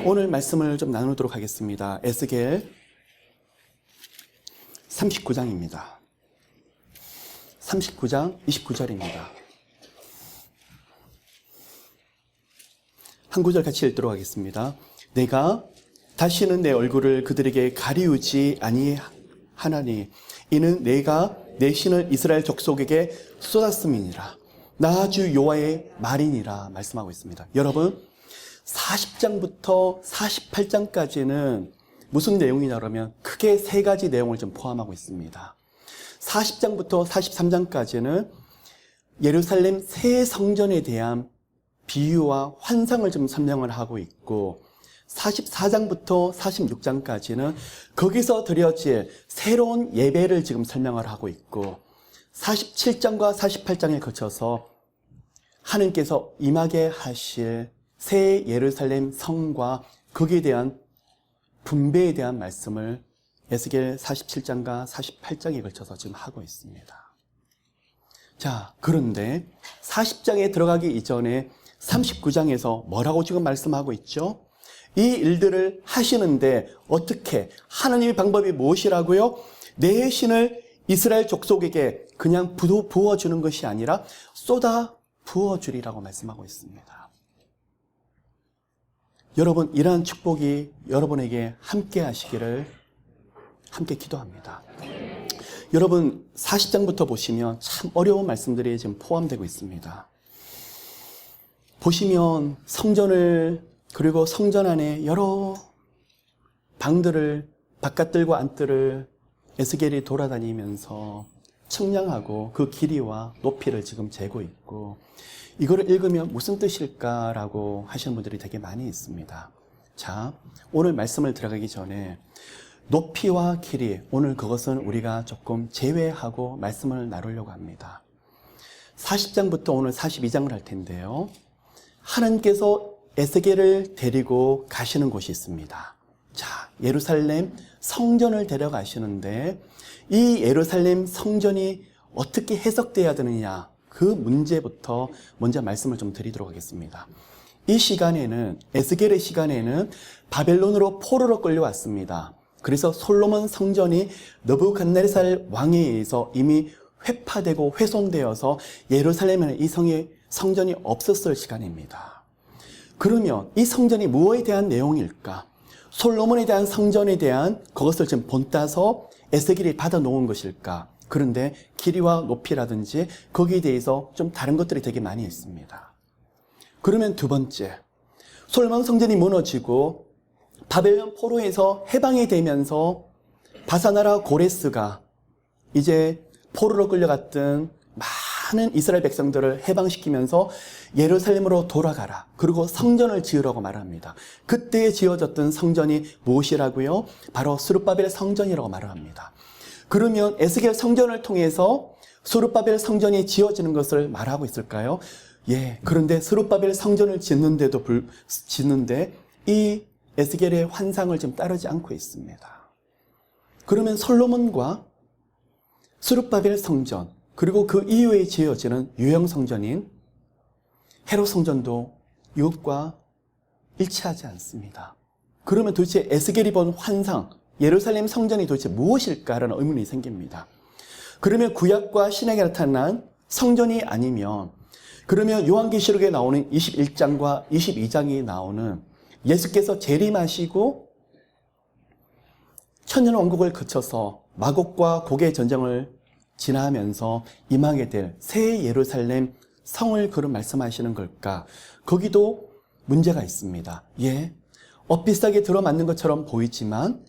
오늘 말씀을 좀 나누도록 하겠습니다. 에스겔 39장입니다. 39장 29절입니다. 한 구절 같이 읽도록 하겠습니다. 내가 다시는 내 얼굴을 그들에게 가리우지 아니하나니 이는 내가 내 신을 이스라엘 족속에게 쏟았음이니라. 나 주 여호와의 말이니라 말씀하고 있습니다. 여러분 40장부터 48장까지는 무슨 내용이냐 그러면 크게 세 가지 내용을 좀 포함하고 있습니다. 40장부터 43장까지는 예루살렘 새 성전에 대한 비유와 환상을 좀 설명을 하고 있고 44장부터 46장까지는 거기서 드려질 새로운 예배를 지금 설명을 하고 있고 47장과 48장에 거쳐서 하나님께서 임하게 하실 새 예루살렘 성과 거기에 대한 분배에 대한 말씀을 에스겔 47장과 48장에 걸쳐서 지금 하고 있습니다. 자, 그런데 40장에 들어가기 이전에 39장에서 뭐라고 지금 말씀하고 있죠? 이 일들을 하시는데 어떻게 하나님의 방법이 무엇이라고요? 내 신을 이스라엘 족속에게 그냥 부어주는 것이 아니라 쏟아 부어주리라고 말씀하고 있습니다. 여러분, 이러한 축복이 여러분에게 함께 하시기를 함께 기도합니다. 여러분 40장부터 보시면 참 어려운 말씀들이 지금 포함되고 있습니다. 보시면 성전을 그리고 성전 안에 여러 방들을 바깥들과 안뜰을 에스겔이 돌아다니면서 측량하고 그 길이와 높이를 지금 재고 있고 이거를 읽으면 무슨 뜻일까라고 하시는 분들이 되게 많이 있습니다. 자, 오늘 말씀을 들어가기 전에 높이와 길이, 오늘 그것은 우리가 조금 제외하고 말씀을 나누려고 합니다. 40장부터 오늘 42장을 할 텐데요. 하나님께서 에스겔을 데리고 가시는 곳이 있습니다. 자, 예루살렘 성전을 데려가시는데 이 예루살렘 성전이 어떻게 해석돼야 되느냐 그 문제부터 먼저 말씀을 좀 드리도록 하겠습니다. 이 시간에는 에스겔의 시간에는 바벨론으로 포로로 끌려왔습니다. 그래서 솔로몬 성전이 느부갓네살 왕에 의해서 이미 회파되고 훼손되어서 예루살렘에는 이 성전이 없었을 시간입니다. 그러면 이 성전이 무엇에 대한 내용일까? 솔로몬에 대한 성전에 대한 그것을 지금 본따서 에스겔이 받아 놓은 것일까? 그런데 길이와 높이라든지 거기에 대해서 좀 다른 것들이 되게 많이 있습니다. 그러면 두 번째, 솔로몬 성전이 무너지고 바벨론 포로에서 해방이 되면서 바사나라 고레스가 이제 포로로 끌려갔던 많은 이스라엘 백성들을 해방시키면서 예루살렘으로 돌아가라. 그리고 성전을 지으라고 말합니다. 그때 지어졌던 성전이 무엇이라고요? 바로 스룹바벨 성전이라고 말을 합니다. 그러면 에스겔 성전을 통해서 스룹바벨 성전이 지어지는 것을 말하고 있을까요? 예. 그런데 스룹바벨 성전을 짓는데 이 에스겔의 환상을 좀 따르지 않고 있습니다. 그러면 솔로몬과 스룹바벨 성전 그리고 그 이후에 지어지는 유형 성전인 헤롯 성전도 이것과 일치하지 않습니다. 그러면 도대체 에스겔이 본 환상, 예루살렘 성전이 도대체 무엇일까라는 의문이 생깁니다. 그러면 구약과 신약에 나타난 성전이 아니면 그러면 요한계시록에 나오는 21장과 22장이 나오는 예수께서 재림하시고 천년왕국을 거쳐서 마곡과 곡의 전쟁을 지나면서 임하게 될 새 예루살렘 성을 그런 말씀하시는 걸까? 거기도 문제가 있습니다. 예, 엇비슷하게 들어맞는 것처럼 보이지만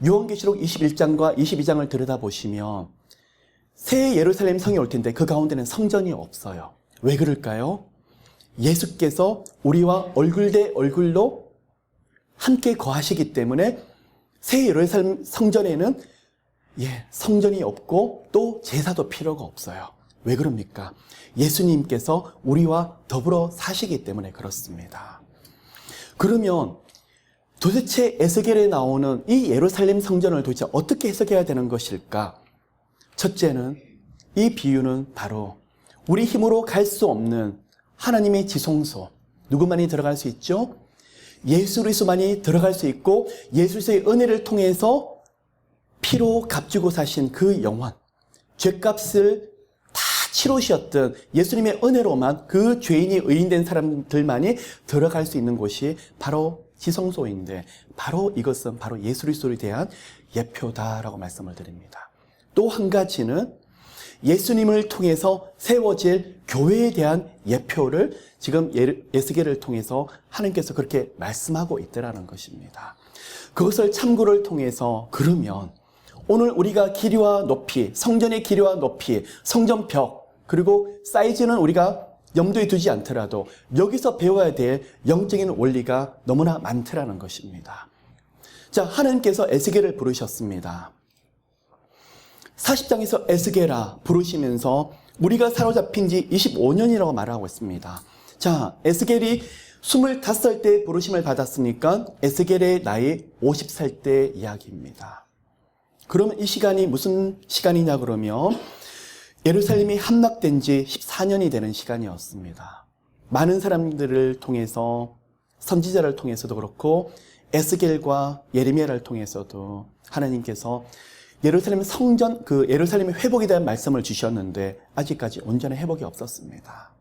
요한계시록 21장과 22장을 들여다보시면 새 예루살렘 성이 올 텐데 그 가운데는 성전이 없어요. 왜 그럴까요? 예수께서 우리와 얼굴 대 얼굴로 함께 거하시기 때문에 새 예루살렘 성전에는 성전이 없고 또 제사도 필요가 없어요. 왜 그럽니까? 예수님께서 우리와 더불어 사시기 때문에 그렇습니다. 그러면 도대체 에스겔에 나오는 이 예루살렘 성전을 도대체 어떻게 해석해야 되는 것일까? 첫째는 이 비유는 바로 우리 힘으로 갈 수 없는 하나님의 지성소, 누구만이 들어갈 수 있죠? 예수 그리스도만이 들어갈 수 있고 예수 그리스도의 은혜를 통해서 피로 값주고 사신 그 영혼, 죄값을 다 치르셨던 예수님의 은혜로만 그 죄인이 의인된 사람들만이 들어갈 수 있는 곳이 바로 지성소인데, 바로 이것은 바로 예수 그리스도에 대한 예표다라고 말씀을 드립니다. 또 한 가지는 예수님을 통해서 세워질 교회에 대한 예표를 지금 에스겔을 통해서 하나님께서 그렇게 말씀하고 있더라는 것입니다. 그것을 참고를 통해서, 그러면 오늘 우리가 길이와 높이, 성전의 길이와 높이, 성전 벽, 그리고 사이즈는 우리가 염두에 두지 않더라도 여기서 배워야 될 영적인 원리가 너무나 많더라는 것입니다. 자, 하나님께서 에스겔을 부르셨습니다. 40장에서 에스겔아 부르시면서 우리가 사로잡힌 지 25년이라고 말하고 있습니다. 자, 에스겔이 25살 때 부르심을 받았으니까 에스겔의 나이 50살 때 이야기입니다. 그러면 이 시간이 무슨 시간이냐 그러면 예루살렘이 함락된 지 14년이 되는 시간이었습니다. 많은 사람들을 통해서, 선지자를 통해서도 그렇고 에스겔과 예레미야를 통해서도 하나님께서 예루살렘 성전, 그 예루살렘의 회복에 대한 말씀을 주셨는데 아직까지 온전한 회복이 없었습니다.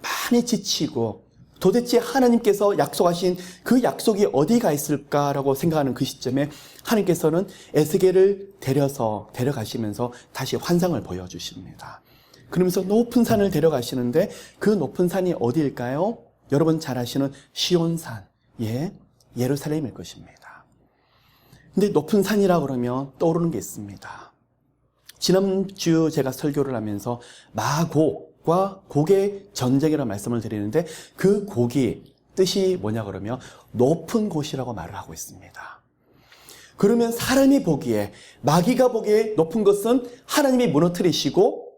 많이 지치고 도대체 하나님께서 약속하신 그 약속이 어디가 있을까라고 생각하는 그 시점에 하나님께서는 에스겔을 데려가시면서 다시 환상을 보여주십니다. 그러면서 높은 산을 데려가시는데 그 높은 산이 어디일까요? 여러분 잘 아시는 시온산, 예, 예루살렘일 것입니다. 근데 높은 산이라 그러면 떠오르는 게 있습니다. 지난주 제가 설교를 하면서 마곡과 곡의 전쟁이라는 말씀을 드리는데 그 곡이 뜻이 뭐냐 그러면 높은 곳이라고 말을 하고 있습니다. 그러면 사람이 보기에, 마귀가 보기에 높은 것은 하나님이 무너뜨리시고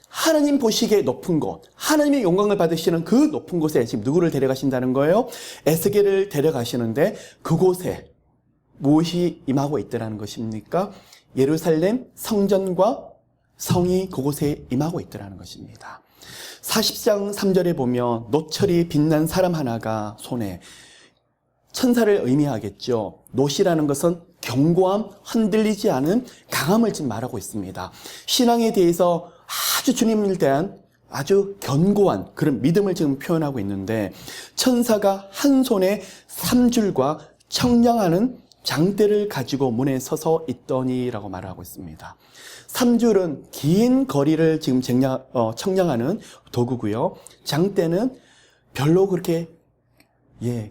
하나님 보시기에 높은 곳, 하나님의 영광을 받으시는 그 높은 곳에 지금 누구를 데려가신다는 거예요? 에스겔을 데려가시는데 그곳에 무엇이 임하고 있다는 것입니까? 예루살렘 성전과 성이 그곳에 임하고 있다는 것입니다. 40장 3절에 보면 노철이 빛난 사람 하나가 손에, 천사를 의미하겠죠. 노시라는 것은 견고함, 흔들리지 않은 강함을 지금 말하고 있습니다. 신앙에 대해서 아주 주님을 대한 아주 견고한 그런 믿음을 지금 표현하고 있는데, 천사가 한 손에 3줄과 청량하는 장대를 가지고 문에 서서 있더니라고 말하고 있습니다. 3줄은 긴 거리를 지금 청량하는 도구고요. 장대는 별로 그렇게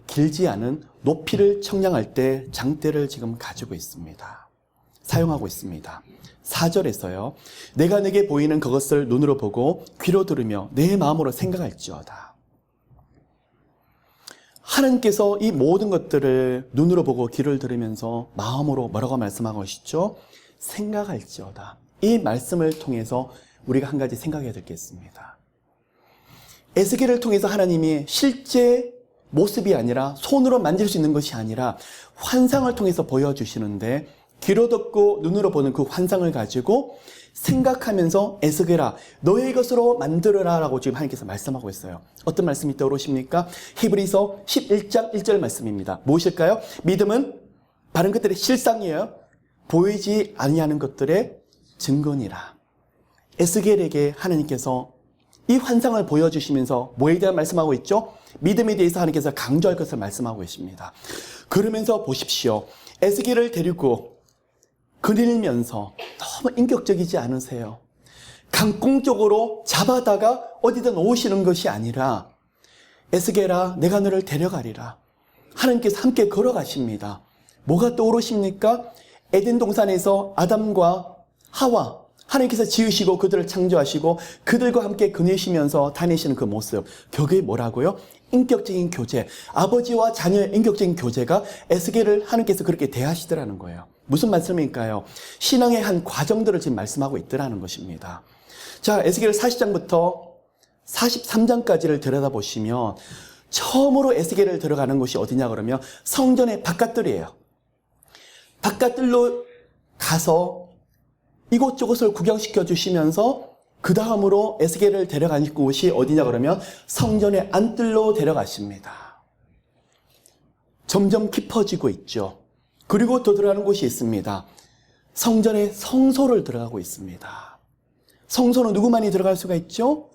길지 않은 높이를 청량할 때 장대를 지금 가지고 있습니다. 사용하고 있습니다. 4절에서요. 내가 내게 보이는 그것을 눈으로 보고 귀로 들으며 내 마음으로 생각할지어다. 하나님께서 이 모든 것들을 눈으로 보고 귀를 들으면서 마음으로 뭐라고 말씀하고 계시죠? 생각할지어다. 이 말씀을 통해서 우리가 한 가지 생각해야 될 게 있습니다. 에스겔을 통해서 하나님이 실제 모습이 아니라 손으로 만질 수 있는 것이 아니라 환상을 통해서 보여주시는데, 귀로 듣고 눈으로 보는 그 환상을 가지고 생각하면서 에스겔아 너의 것으로 만들어라 라고 지금 하나님께서 말씀하고 있어요. 어떤 말씀이 떠오르십니까? 히브리서 11장 1절 말씀입니다. 무엇일까요? 믿음은 바른 것들의 실상이에요. 보이지 아니하는 것들의 증거니라. 에스겔에게 하나님께서 이 환상을 보여주시면서 뭐에 대한 말씀하고 있죠? 믿음에 대해서 하나님께서 강조할 것을 말씀하고 계십니다. 그러면서 보십시오. 에스겔을 데리고 그리면서 너무 인격적이지 않으세요? 강공 쪽으로 잡아다가 어디든 놓으시는 것이 아니라 에스겔아 내가 너를 데려가리라. 하나님께서 함께 걸어가십니다. 뭐가 떠오르십니까? 에덴 동산에서 아담과 하와 하나님께서 지으시고 그들을 창조하시고 그들과 함께 거니시면서 다니시는 그 모습, 그게 뭐라고요? 인격적인 교제, 아버지와 자녀의 인격적인 교제가 에스겔을 하나님께서 그렇게 대하시더라는 거예요. 무슨 말씀일까요? 신앙의 한 과정들을 지금 말씀하고 있더라는 것입니다. 자, 에스겔 40장부터 43장까지를 들여다보시면 처음으로 에스겔을 들어가는 곳이 어디냐 그러면 성전의 바깥들이에요. 바깥들로 가서 이곳저곳을 구경시켜 주시면서 그 다음으로 에스겔을 데려가는 곳이 어디냐 그러면 성전의 안뜰로 데려가십니다. 점점 깊어지고 있죠. 그리고 더 들어가는 곳이 있습니다. 성전의 성소를 들어가고 있습니다. 성소는 누구만이 들어갈 수가 있죠?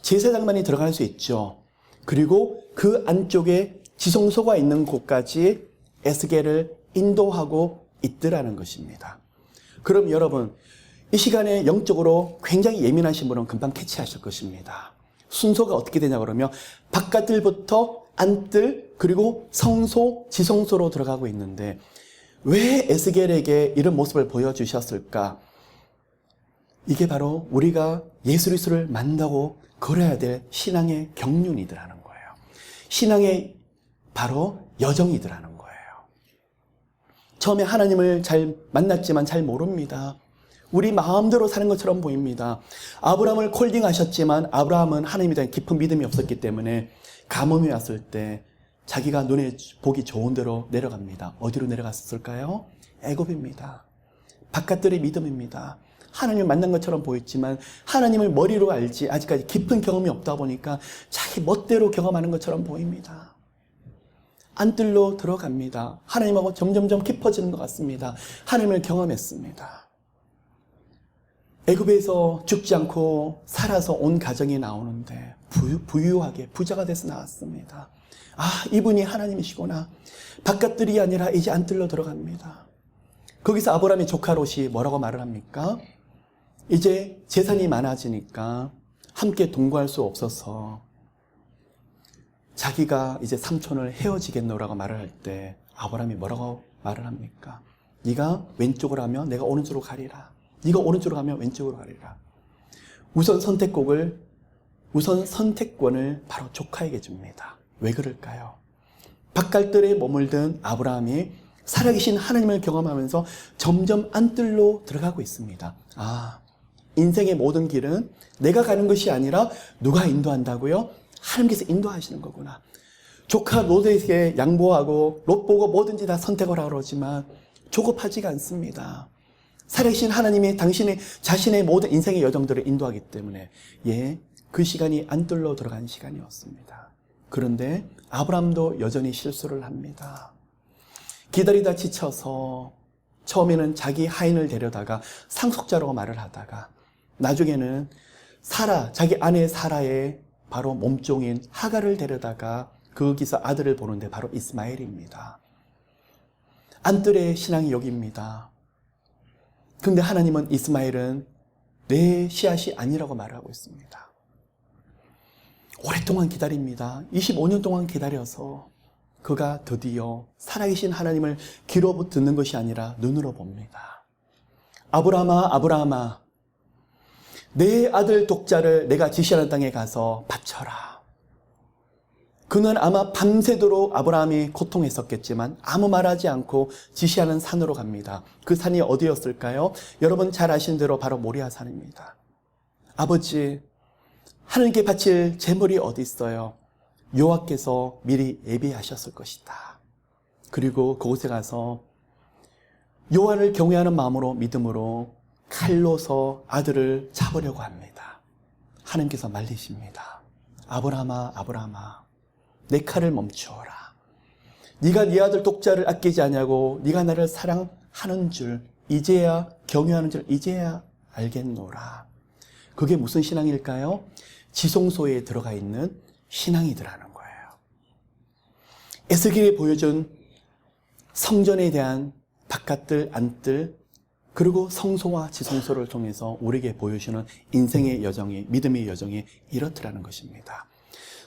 제사장만이 들어갈 수 있죠. 그리고 그 안쪽에 지성소가 있는 곳까지 에스겔을 인도하고 있더라는 것입니다. 그럼 여러분, 이 시간에 영적으로 굉장히 예민하신 분은 금방 캐치하실 것입니다. 순서가 어떻게 되냐 그러면 바깥들부터 안뜰 그리고 성소, 지성소로 들어가고 있는데 왜 에스겔에게 이런 모습을 보여주셨을까? 이게 바로 우리가 예수 그리스도를 만나고 걸어야 될 신앙의 경륜이더라는 거예요. 신앙의 바로 여정이더라는 거예요. 처음에 하나님을 잘 만났지만 잘 모릅니다. 우리 마음대로 사는 것처럼 보입니다. 아브라함을 콜딩하셨지만 아브라함은 하나님에 대한 깊은 믿음이 없었기 때문에 가뭄이 왔을 때 자기가 눈에 보기 좋은 대로 내려갑니다. 어디로 내려갔을까요? 애굽입니다. 바깥들의 믿음입니다. 하나님을 만난 것처럼 보였지만 하나님을 머리로 알지 아직까지 깊은 경험이 없다 보니까 자기 멋대로 경험하는 것처럼 보입니다. 안뜰로 들어갑니다. 하나님하고 점점점 깊어지는 것 같습니다. 하나님을 경험했습니다. 애굽에서 죽지 않고 살아서 온 가정이 나오는데 부유하게 부자가 돼서 나왔습니다. 아, 이분이 하나님이시구나. 바깥들이 아니라 이제 안뜰로 들어갑니다. 거기서 아브라함의 조카 롯이 뭐라고 말을 합니까? 이제 재산이 많아지니까 함께 동거할 수 없어서 자기가 이제 삼촌을 헤어지겠노라고 말을 할 때 아브라함이 뭐라고 말을 합니까? 네가 왼쪽으로 하면 내가 오른쪽으로 가리라. 네가 오른쪽으로 가면 왼쪽으로 가리라. 우선 선택권을 바로 조카에게 줍니다. 왜 그럴까요? 바깥들에 머물던 아브라함이 살아계신 하나님을 경험하면서 점점 안뜰로 들어가고 있습니다. 아, 인생의 모든 길은 내가 가는 것이 아니라 누가 인도한다고요? 하나님께서 인도하시는 거구나. 조카 롯에게 양보하고 롯 보고 뭐든지 다 선택을 하라 그러지만 조급하지가 않습니다. 살아계신 하나님이 당신의 자신의 모든 인생의 여정들을 인도하기 때문에 그 시간이 안뜰로 들어간 시간이었습니다. 그런데 아브라함도 여전히 실수를 합니다. 기다리다 지쳐서 처음에는 자기 하인을 데려다가 상속자라고 말을 하다가 나중에는 자기 아내 사라의 바로 몸종인 하갈을 데려다가 거기서 아들을 보는데 바로 이스마엘입니다. 안뜰의 신앙이 여기입니다. 그런데 하나님은 이스마엘은 내 씨앗이 아니라고 말하고 있습니다. 오랫동안 기다립니다. 25년 동안 기다려서 그가 드디어 살아계신 하나님을 귀로 듣는 것이 아니라 눈으로 봅니다. 아브라함아, 아브라함아, 내 아들 독자를 내가 지시하는 땅에 가서 바쳐라. 그는 아마 밤새도록 아브라함이 고통했었겠지만 아무 말하지 않고 지시하는 산으로 갑니다. 그 산이 어디였을까요? 여러분 잘 아시는 대로 바로 모리아 산입니다. 아버지, 하나님께 바칠 제물이 어디 있어요? 여호와께서 미리 예비하셨을 것이다. 그리고 그곳에 가서 여호와를 경외하는 마음으로 믿음으로 칼로서 아들을 잡으려고 합니다. 하나님께서 말리십니다. 아브라함아, 아브라함아, 내 칼을 멈추어라. 네가 네 아들 독자를 아끼지 않냐고 네가 나를 사랑하는 줄 이제야 경외하는 줄 이제야 알겠노라. 그게 무슨 신앙일까요? 지성소에 들어가 있는 신앙이더라는 거예요. 에스겔이 보여준 성전에 대한 바깥들, 안뜰, 그리고 성소와 지성소를 통해서 우리에게 보여주는 인생의 여정이, 믿음의 여정이 이렇더라는 것입니다.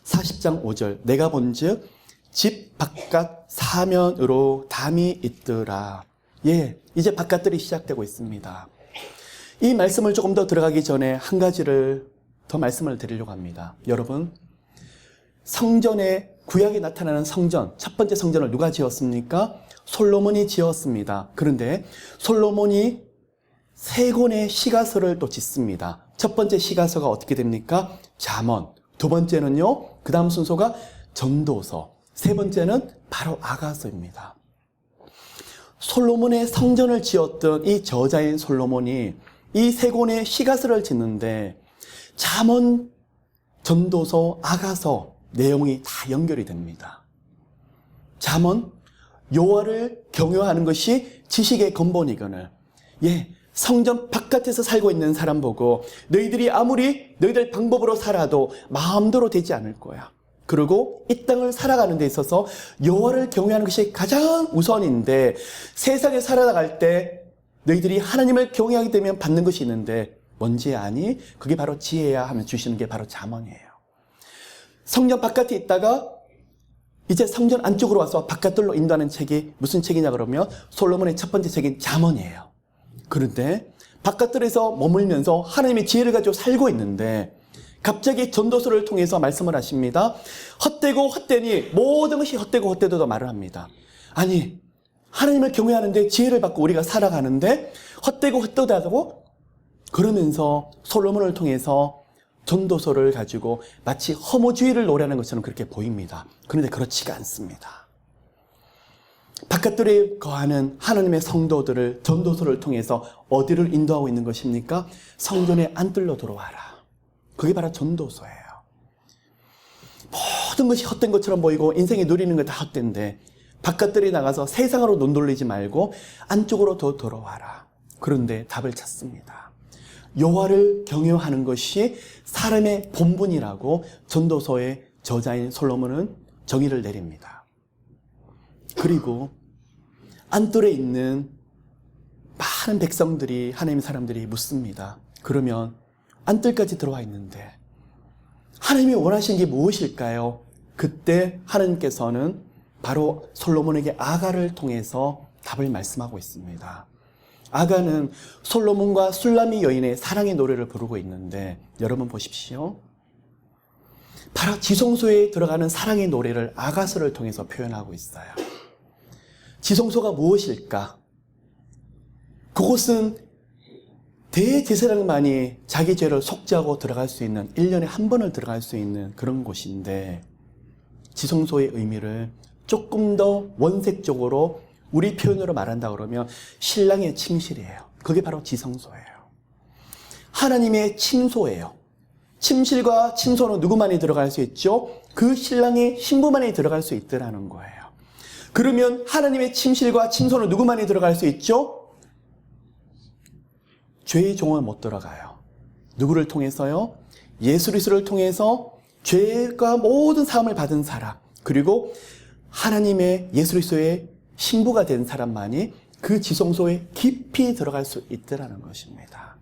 40장 5절, 내가 본즉 집 바깥 사면으로 담이 있더라. 이제 바깥들이 시작되고 있습니다. 이 말씀을 조금 더 들어가기 전에 한 가지를 더 말씀을 드리려고 합니다. 여러분, 성전에 구약에 나타나는 성전, 첫 번째 성전을 누가 지었습니까? 솔로몬이 지었습니다. 그런데 솔로몬이 세 권의 시가서를 또 짓습니다. 첫 번째 시가서가 어떻게 됩니까? 잠언. 두 번째는요, 그 다음 순서가 전도서. 세 번째는 바로 아가서입니다. 솔로몬의 성전을 지었던 이 저자인 솔로몬이 이 세 권의 시가서를 짓는데 잠언, 전도서, 아가서 내용이 다 연결이 됩니다. 잠언, 여호와를 경외하는 것이 지식의 근본이거늘. 성전 바깥에서 살고 있는 사람 보고 너희들이 아무리 너희들 방법으로 살아도 마음대로 되지 않을 거야. 그리고 이 땅을 살아가는 데 있어서 여호와를 경외하는 것이 가장 우선인데, 세상에 살아나갈 때 너희들이 하나님을 경외하게 되면 받는 것이 있는데 뭔지 아니? 그게 바로 지혜야 하면 주시는 게 바로 잠언이에요. 성전 바깥에 있다가 이제 성전 안쪽으로 와서 바깥들로 인도하는 책이 무슨 책이냐 그러면 솔로몬의 첫 번째 책인 잠언이에요. 그런데 바깥들에서 머물면서 하나님의 지혜를 가지고 살고 있는데 갑자기 전도서를 통해서 말씀을 하십니다. 헛되고 헛되니 모든 것이 헛되고 헛되도다 말을 합니다. 아니, 하나님을 경외하는데 지혜를 받고 우리가 살아가는데 헛되고 헛되다고 그러면서 솔로몬을 통해서 전도서를 가지고 마치 허무주의를 노래하는 것처럼 그렇게 보입니다. 그런데 그렇지가 않습니다. 바깥들에 거하는 하나님의 성도들을 전도서를 통해서 어디를 인도하고 있는 것입니까? 성전의 안뜰로 들어와라. 그게 바로 전도서예요. 모든 것이 헛된 것처럼 보이고 인생에 누리는 것 다 헛된데 바깥들에 나가서 세상으로 눈 돌리지 말고 안쪽으로 더 들어와라. 그런데 답을 찾습니다. 여호와를 경외하는 것이 사람의 본분이라고 전도서의 저자인 솔로몬은 정의를 내립니다. 그리고 안뜰에 있는 많은 백성들이, 하나님의 사람들이 묻습니다. 그러면 안뜰까지 들어와 있는데 하나님이 원하시는 게 무엇일까요? 그때 하나님께서는 바로 솔로몬에게 아가를 통해서 답을 말씀하고 있습니다. 아가는 솔로몬과 술라미 여인의 사랑의 노래를 부르고 있는데 여러분 보십시오. 바로 지성소에 들어가는 사랑의 노래를 아가서를 통해서 표현하고 있어요. 지성소가 무엇일까? 그곳은 대제사장만이 자기 죄를 속죄하고 들어갈 수 있는, 1년에 한 번을 들어갈 수 있는 그런 곳인데 지성소의 의미를 조금 더 원색적으로 우리 표현으로 말한다 그러면 신랑의 침실이에요. 그게 바로 지성소예요. 하나님의 침소예요. 침실과 침소는 누구만이 들어갈 수 있죠? 그 신랑의 신부만이 들어갈 수 있더라는 거예요. 그러면 하나님의 침실과 침소는 누구만이 들어갈 수 있죠? 죄의 종은 못 들어가요. 누구를 통해서요? 예수 그리스도를 통해서 죄가 모든 사함을 받은 사람, 그리고 하나님의 예수 그리스도의 신부가 된 사람만이 그 지성소에 깊이 들어갈 수 있더라는 것입니다.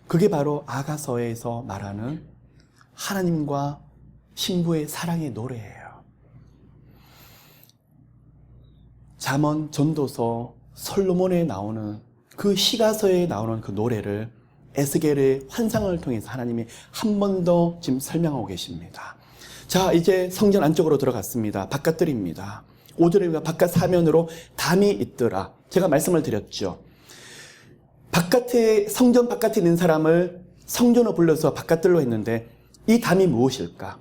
그게 바로 아가서에서 말하는 하나님과 신부의 사랑의 노래예요. 잠언, 전도서, 솔로몬에 나오는 그 시가서에 나오는 그 노래를 에스겔의 환상을 통해서 하나님이 한 번 더 지금 설명하고 계십니다. 자, 이제 성전 안쪽으로 들어갔습니다. 바깥들입니다. 5절에 바깥 사면으로 담이 있더라. 제가 말씀을 드렸죠. 바깥에, 성전 바깥에 있는 사람을 성전으로 불러서 바깥들로 했는데 이 담이 무엇일까?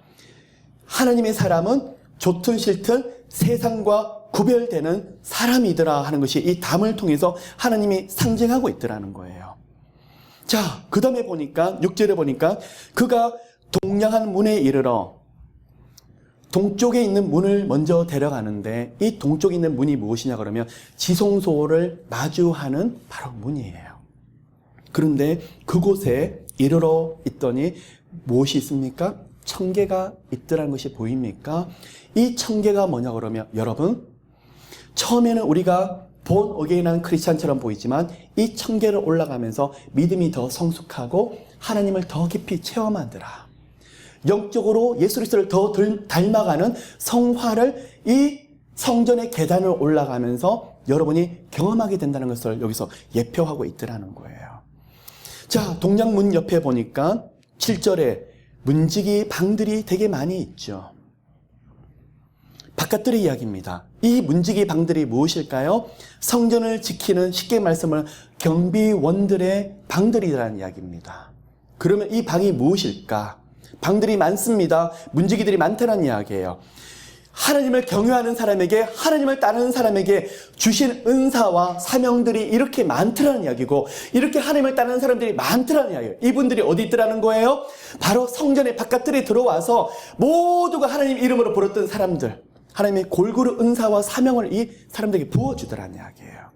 하나님의 사람은 좋든 싫든 세상과 구별되는 사람이더라 하는 것이 이 담을 통해서 하나님이 상징하고 있더라는 거예요. 자, 그 다음에 보니까 6절에 보니까 그가 동양한 문에 이르러, 동쪽에 있는 문을 먼저 데려가는데 이 동쪽에 있는 문이 무엇이냐 그러면 지성소를 마주하는 바로 문이에요. 그런데 그곳에 이르러 있더니 무엇이 있습니까? 청계가 있더라는 것이 보입니까? 이 청계가 뭐냐 그러면 여러분, 처음에는 우리가 본 어게인한 크리스찬처럼 보이지만 이 청계를 올라가면서 믿음이 더 성숙하고 하나님을 더 깊이 체험하더라. 영적으로 예수 그리스도를 더 닮아가는 성화를 이 성전의 계단을 올라가면서 여러분이 경험하게 된다는 것을 여기서 예표하고 있더라는 거예요. 자, 동양문 옆에 보니까 7절에 문지기 방들이 되게 많이 있죠. 바깥들의 이야기입니다. 이 문지기 방들이 무엇일까요? 성전을 지키는, 쉽게 말씀을 경비원들의 방들이라는 이야기입니다. 그러면 이 방이 무엇일까? 방들이 많습니다. 문지기들이 많다는 이야기예요. 하나님을 경외하는 사람에게, 하나님을 따르는 사람에게 주신 은사와 사명들이 이렇게 많더라는 이야기고, 이렇게 하나님을 따르는 사람들이 많더라는 이야기예요. 이분들이 어디 있더라는 거예요? 바로 성전의 바깥들에 들어와서 모두가 하나님 이름으로 부르던 사람들, 하나님의 골고루 은사와 사명을 이 사람들에게 부어주더라는 이야기예요.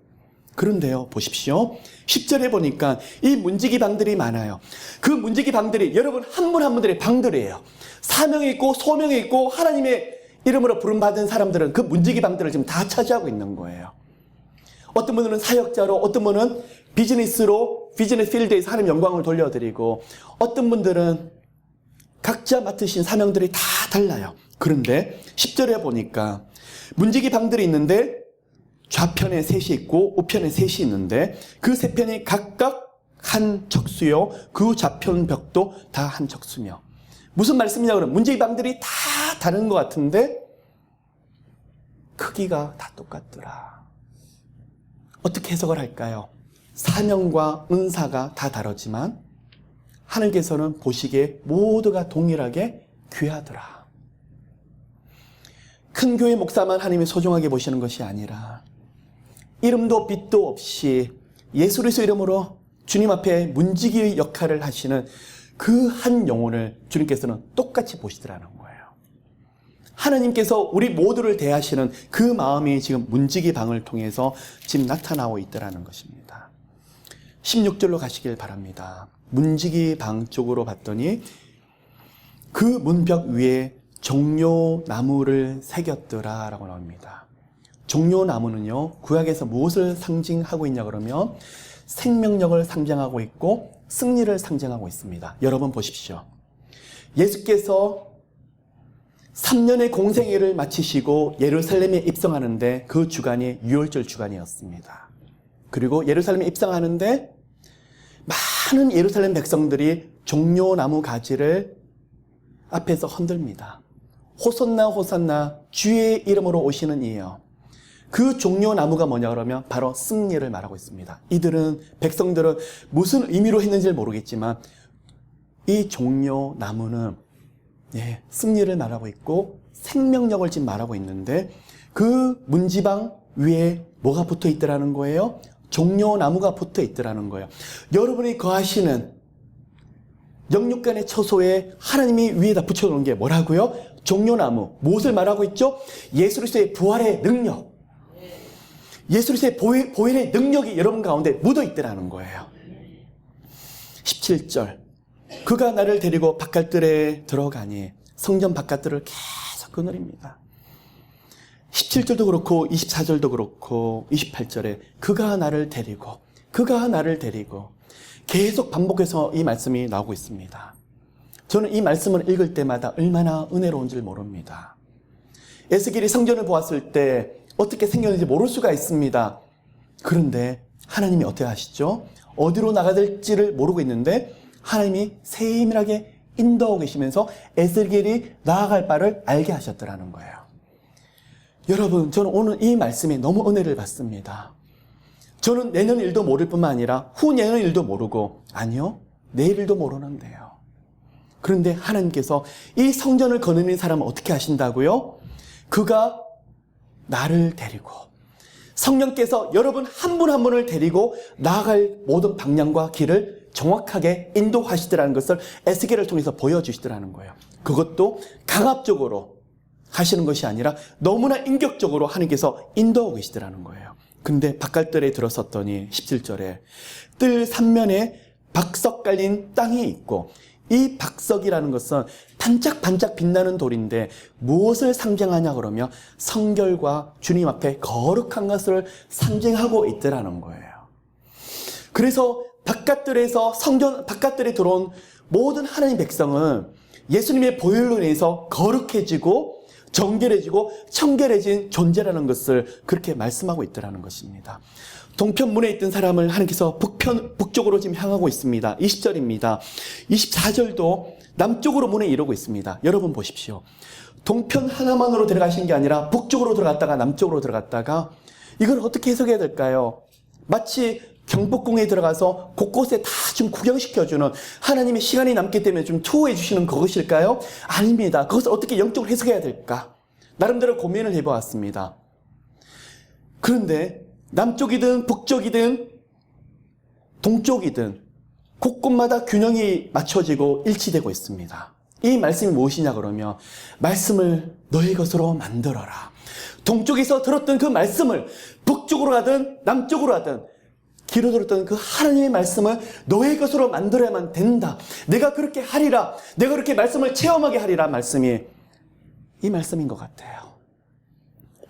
그런데요, 보십시오. 10절에 보니까 이 문지기 방들이 많아요. 그 문지기 방들이 여러분 한 분 한 분들의 방들이에요. 사명이 있고 소명이 있고 하나님의 이름으로 부름받은 사람들은 그 문지기 방들을 지금 다 차지하고 있는 거예요. 어떤 분들은 사역자로, 어떤 분은 비즈니스 필드에서 하나님 영광을 돌려드리고, 어떤 분들은 각자 맡으신 사명들이 다 달라요. 그런데 10절에 보니까 문지기 방들이 있는데 좌편에 셋이 있고 우편에 셋이 있는데 그 세 편이 각각 한 척수요, 그 좌편 벽도 다 한 척수며. 무슨 말씀이냐 그러면 문지기 방들이 다 다른 것 같은데 크기가 다 똑같더라. 어떻게 해석을 할까요? 사명과 은사가 다 다르지만 하늘께서는 보시기에 모두가 동일하게 귀하더라. 큰 교회 목사만 하나님이 소중하게 보시는 것이 아니라 이름도 빛도 없이 예수 그리스도 이름으로 주님 앞에 문지기 역할을 하시는 그 한 영혼을 주님께서는 똑같이 보시더라는 거예요. 하나님께서 우리 모두를 대하시는 그 마음이 지금 문지기 방을 통해서 지금 나타나고 있더라는 것입니다. 16절로 가시길 바랍니다. 문지기 방 쪽으로 봤더니 그 문벽 위에 종려나무를 새겼더라 라고 나옵니다. 종려나무는요, 구약에서 무엇을 상징하고 있냐 그러면 생명력을 상징하고 있고 승리를 상징하고 있습니다. 여러분 보십시오. 예수께서 3년의 공생애를 마치시고 예루살렘에 입성하는데 그 주간이 유월절 주간이었습니다. 그리고 예루살렘에 입성하는데 많은 예루살렘 백성들이 종려나무 가지를 앞에서 흔듭니다. 호산나 호산나 주의 이름으로 오시는 이에요. 그 종려나무가 뭐냐 그러면 바로 승리를 말하고 있습니다. 이들은 백성들은 무슨 의미로 했는지를 모르겠지만 이 종려나무는 승리를 말하고 있고 생명력을 지금 말하고 있는데 그 문지방 위에 뭐가 붙어 있더라는 거예요? 종려나무가 붙어 있더라는 거예요. 여러분이 거하시는 영육간의 처소에 하나님이 위에다 붙여놓은 게 뭐라고요? 종려나무. 무엇을 말하고 있죠? 예수 그리스도의 부활의 능력. 예수 그리스도의 보혈의 능력이 여러분 가운데 묻어 있더라는 거예요. 17절. 그가 나를 데리고 바깥들에 들어가니 성전 바깥들을 계속 거느립니다. 17절도 그렇고 24절도 그렇고 28절에 그가 나를 데리고 계속 반복해서 이 말씀이 나오고 있습니다. 저는 이 말씀을 읽을 때마다 얼마나 은혜로운지를 모릅니다. 에스겔이 성전을 보았을 때 어떻게 생겼는지 모를 수가 있습니다. 그런데 하나님이 어떻게 하시죠? 어디로 나가야 될지를 모르고 있는데 하나님이 세밀하게 인도하고 계시면서 에스겔이 나아갈 바를 알게 하셨더라는 거예요. 여러분, 저는 오늘 이 말씀에 너무 은혜를 받습니다. 저는 내년 일도 모를 뿐만 아니라 후내년 일도 모르고, 아니요, 내일 일도 모르는데요. 그런데 하나님께서 이 성전을 거느리는 사람은 어떻게 하신다고요? 그가 나를 데리고, 성령께서 여러분 한 분 한 분을 데리고 나아갈 모든 방향과 길을 정확하게 인도하시더라는 것을 에스겔을 통해서 보여주시더라는 거예요. 그것도 강압적으로 하시는 것이 아니라 너무나 인격적으로 하나님께서 인도하고 계시더라는 거예요. 근데 바깥들에 들어섰더니 17절에 뜰 3면에 박석 깔린 땅이 있고, 이 박석이라는 것은 반짝반짝 빛나는 돌인데 무엇을 상징하냐 그러면 성결과 주님 앞에 거룩한 것을 상징하고 있더라는 거예요. 그래서 바깥들에서 성전 바깥들에 들어온 모든 하나님 백성은 예수님의 보혈로 인해서 거룩해지고 정결해지고 청결해진 존재라는 것을 그렇게 말씀하고 있더라는 것입니다. 동편문에 있던 사람을 하나님께서 북쪽으로 지금 향하고 있습니다. 20절입니다. 24절도 남쪽으로 문에 이르고 있습니다. 여러분 보십시오. 동편 하나만으로 들어가신 게 아니라 북쪽으로 들어갔다가 남쪽으로 들어갔다가, 이걸 어떻게 해석해야 될까요? 마치 경복궁에 들어가서 곳곳에 다 좀 구경시켜주는 하나님의 시간이 남기 때문에 좀 투어해 주시는 그것일까요? 아닙니다. 그것을 어떻게 영적으로 해석해야 될까? 나름대로 고민을 해보았습니다. 그런데 남쪽이든 북쪽이든 동쪽이든 곳곳마다 균형이 맞춰지고 일치되고 있습니다. 이 말씀이 무엇이냐 그러면 말씀을 너의 것으로 만들어라. 동쪽에서 들었던 그 말씀을 북쪽으로 가든 남쪽으로 가든 귀로 들었던 그 하나님의 말씀을 너의 것으로 만들어야만 된다. 내가 그렇게 하리라. 내가 그렇게 말씀을 체험하게 하리라. 말씀이 이 말씀인 것 같아요.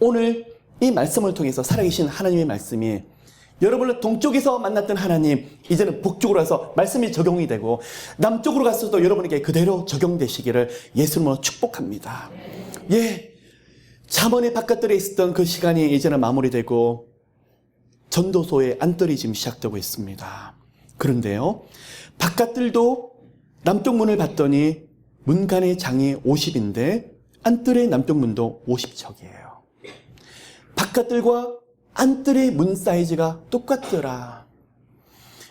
오늘 이 말씀을 통해서 살아계신 하나님의 말씀이 여러분을 동쪽에서 만났던 하나님, 이제는 북쪽으로 가서 말씀이 적용이 되고 남쪽으로 가서도 여러분에게 그대로 적용되시기를 예수님으로 축복합니다. 예, 잠언의 바깥들에 있었던 그 시간이 이제는 마무리되고 전도소의 안뜰이 지금 시작되고 있습니다. 그런데요, 바깥들도 남쪽 문을 봤더니 문간의 장이 50인데 안뜰의 남쪽 문도 50척이에요. 바깥들과 안뜰의 문 사이즈가 똑같더라.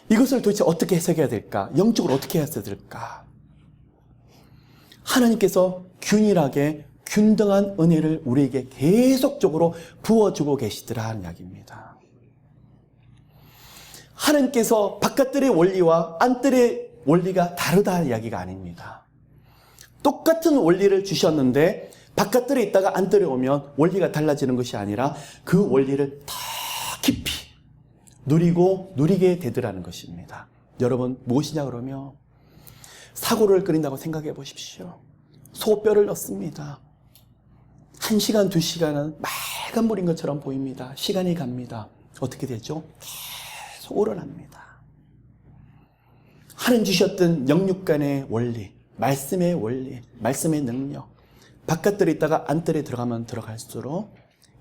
이것을 도대체 어떻게 해석해야 될까? 영적으로 어떻게 해야 될까? 하나님께서 균일하게 균등한 은혜를 우리에게 계속적으로 부어주고 계시더라 하는 이야기입니다. 하나님께서 바깥들의 원리와 안뜰의 원리가 다르다 이야기가 아닙니다. 똑같은 원리를 주셨는데 바깥들에 있다가 안뜰에 오면 원리가 달라지는 것이 아니라 그 원리를 더 깊이 누리게 되더라는 것입니다. 여러분, 무엇이냐 그러면 사고를 끓인다고 생각해 보십시오. 소뼈를 넣습니다. 1시간, 2시간은 맑은 물인 것처럼 보입니다. 시간이 갑니다. 어떻게 되죠? 계속 우러납니다. 하나님 주셨던 영육간의 원리, 말씀의 원리, 말씀의 능력, 바깥들에 있다가 안뜰에 들어가면 들어갈수록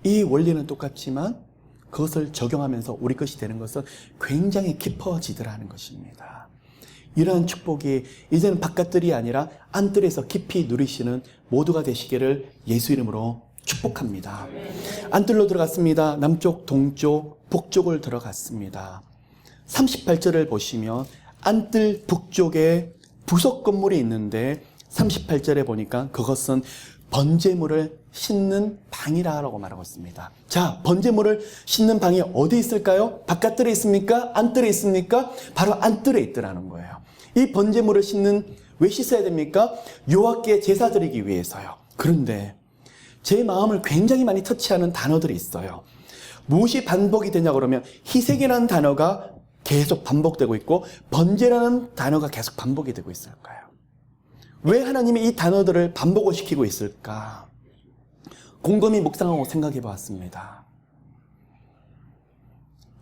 이 원리는 똑같지만 그것을 적용하면서 우리 것이 되는 것은 굉장히 깊어지더라는 것입니다. 이러한 축복이 이제는 바깥들이 아니라 안뜰에서 깊이 누리시는 모두가 되시기를 예수 이름으로 축복합니다. 안뜰로 들어갔습니다. 남쪽, 동쪽, 북쪽을 들어갔습니다. 38절을 보시면 안뜰 북쪽에 부속 건물이 있는데 38절에 보니까 그것은 번제물을 싣는 방이라고 말하고 있습니다. 자, 번제물을 싣는 방이 어디 있을까요? 바깥뜰에 있습니까? 안뜰에 있습니까? 바로 안뜰에 있더라는 거예요. 이 번제물을 왜 씻어야 됩니까? 여호와께 제사 드리기 위해서요. 그런데 제 마음을 굉장히 많이 터치하는 단어들이 있어요. 무엇이 반복이 되냐 그러면 희생이라는 단어가 계속 반복되고 있고 번제라는 단어가 계속 반복이 되고 있을까요? 왜 하나님이 이 단어들을 반복을 시키고 있을까? 곰곰이 묵상하고 생각해 보았습니다.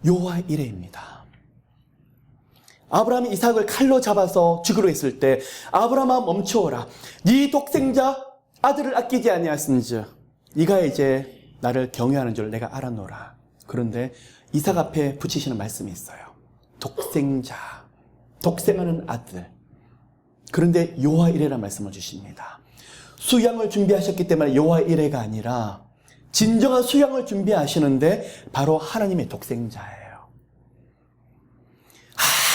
여호와 이레입니다. 아브라함이 이삭을 칼로 잡아서 죽이려 했을 때 아브라함아 멈추어라. 네 독생자 아들을 아끼지 아니하였은즉 네가 이제 나를 경외하는 줄 내가 알아노라. 그런데 이삭 앞에 붙이시는 말씀이 있어요. 독생자, 독생하는 아들. 그런데 여호와 이레라는 말씀을 주십니다. 수양을 준비하셨기 때문에 여호와 이레가 아니라 진정한 수양을 준비하시는데 바로 하나님의 독생자예요.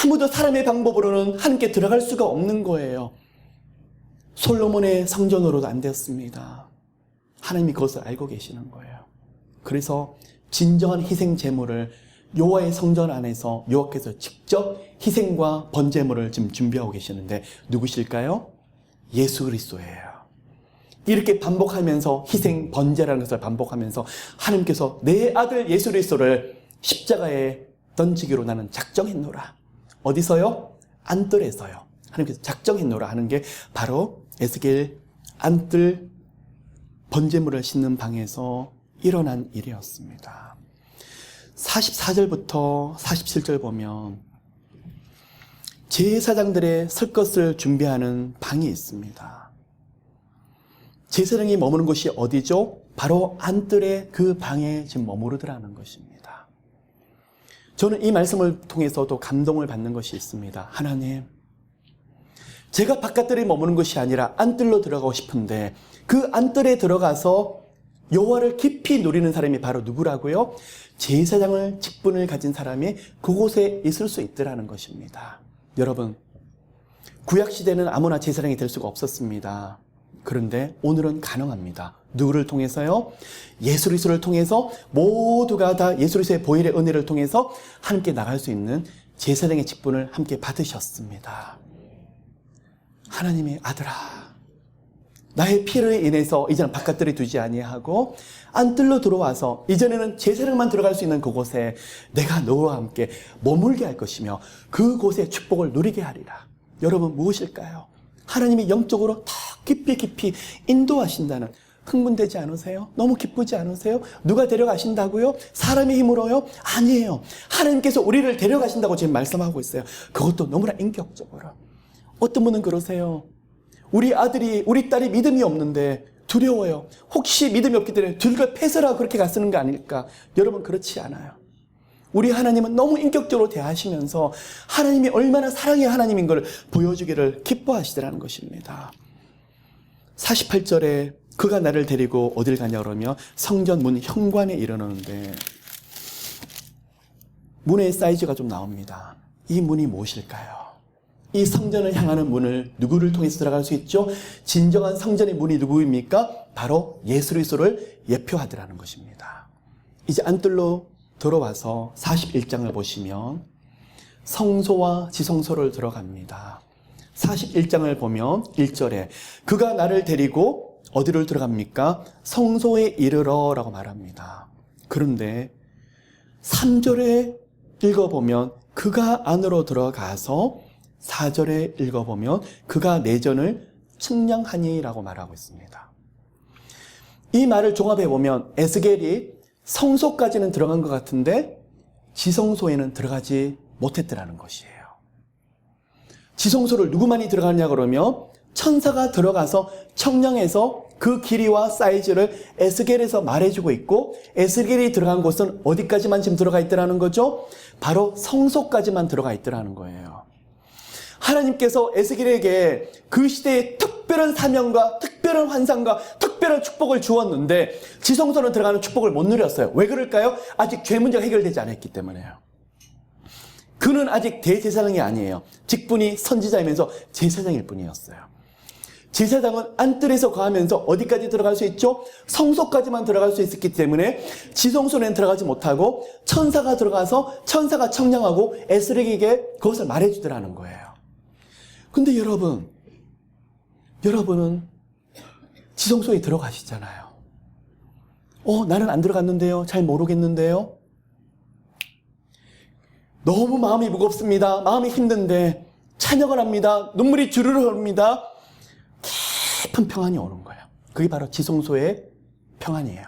아무도 사람의 방법으로는 하나님께 들어갈 수가 없는 거예요. 솔로몬의 성전으로도 안 되었습니다. 하나님이 그것을 알고 계시는 거예요. 그래서 진정한 희생 제물을 여호와의 성전 안에서 여호와께서 직접 희생과 번제물을 지금 준비하고 계시는데 누구실까요? 예수 그리스도예요. 이렇게 반복하면서 희생, 번제라는 것을 반복하면서 하나님께서 내 아들 예수 그리스도를 십자가에 던지기로 나는 작정했노라. 어디서요? 안뜰에서요. 하나님께서 작정했노라 하는 게 바로 에스겔 안뜰 번제물을 싣는 방에서 일어난 일이었습니다. 44절부터 47절 보면 제사장들의 설 것을 준비하는 방이 있습니다. 제사장이 머무는 곳이 어디죠? 바로 안뜰의 그 방에 지금 머무르더라는 것입니다. 저는 이 말씀을 통해서도 감동을 받는 것이 있습니다. 하나님, 제가 바깥뜰에 머무는 것이 아니라 안뜰로 들어가고 싶은데 그 안뜰에 들어가서 여호와를 깊이 누리는 사람이 바로 누구라고요? 제사장을 직분을 가진 사람이 그곳에 있을 수 있더라는 것입니다. 여러분, 구약시대는 아무나 제사장이 될 수가 없었습니다. 그런데 오늘은 가능합니다. 누구를 통해서요? 예수 그리스도를 통해서 모두가 다 예수 그리스도의 보혈의 은혜를 통해서 함께 나갈 수 있는 제사장의 직분을 함께 받으셨습니다. 하나님의 아들아, 나의 피로 인해서 이제는 바깥들이 두지 아니하고 안뜰로 들어와서 이전에는 제사장만 들어갈 수 있는 그곳에 내가 너와 함께 머물게 할 것이며 그곳의 축복을 누리게 하리라. 여러분, 무엇일까요? 하나님이 영적으로 더 깊이 인도하신다는, 흥분되지 않으세요? 너무 기쁘지 않으세요? 누가 데려가신다고요? 사람의 힘으로요? 아니에요. 하나님께서 우리를 데려가신다고 지금 말씀하고 있어요. 그것도 너무나 인격적으로. 어떤 분은 그러세요. 우리 아들이, 우리 딸이 믿음이 없는데 두려워요. 혹시 믿음이 없기 때문에 둘과 패서라고 그렇게 갔쓰는 거 아닐까? 여러분, 그렇지 않아요. 우리 하나님은 너무 인격적으로 대하시면서 하나님이 얼마나 사랑의 하나님인 걸 보여주기를 기뻐하시더라는 것입니다. 48절에 그가 나를 데리고 어딜 가냐 그러면 성전 문 현관에 이르는데 문의 사이즈가 좀 나옵니다. 이 문이 무엇일까요? 이 성전을 향하는 문을 누구를 통해서 들어갈 수 있죠? 진정한 성전의 문이 누구입니까? 바로 예수 그리스도를 예표하더라는 것입니다. 이제 안뜰로 들어와서 41장을 보시면 성소와 지성소를 들어갑니다. 41장을 보면 1절에 그가 나를 데리고 어디를 들어갑니까? 성소에 이르러 라고 말합니다. 그런데 3절에 읽어보면 그가 안으로 들어가서 4절에 읽어보면 그가 내전을 측량하니 라고 말하고 있습니다. 이 말을 종합해보면 에스겔이 성소까지는 들어간 것 같은데 지성소에는 들어가지 못했더라는 것이에요. 지성소를 누구만이 들어가느냐 그러면 천사가 들어가서 청량해서 그 길이와 사이즈를 에스겔에서 말해주고 있고 에스겔이 들어간 곳은 어디까지만 지금 들어가 있더라는 거죠? 바로 성소까지만 들어가 있더라는 거예요. 하나님께서 에스겔에게 그 시대에 특별한 사명과 특별한 환상과 특별한 축복을 주었는데 지성소는 들어가는 축복을 못 누렸어요. 왜 그럴까요? 아직 죄 문제가 해결되지 않았기 때문에요. 그는 아직 대제사장이 아니에요. 직분이 선지자이면서 제사장일 뿐이었어요. 제사장은 안뜰에서 거하면서 어디까지 들어갈 수 있죠? 성소까지만 들어갈 수 있었기 때문에 지성소는 들어가지 못하고 천사가 들어가서 천사가 청량하고 에스겔에게 그것을 말해주더라는 거예요. 근데 여러분은 지성소에 들어가시잖아요. 나는 안 들어갔는데요. 잘 모르겠는데요. 너무 마음이 무겁습니다. 마음이 힘든데 찬양을 합니다. 눈물이 주르르 흐릅니다. 깊은 평안이 오는 거예요. 그게 바로 지성소의 평안이에요.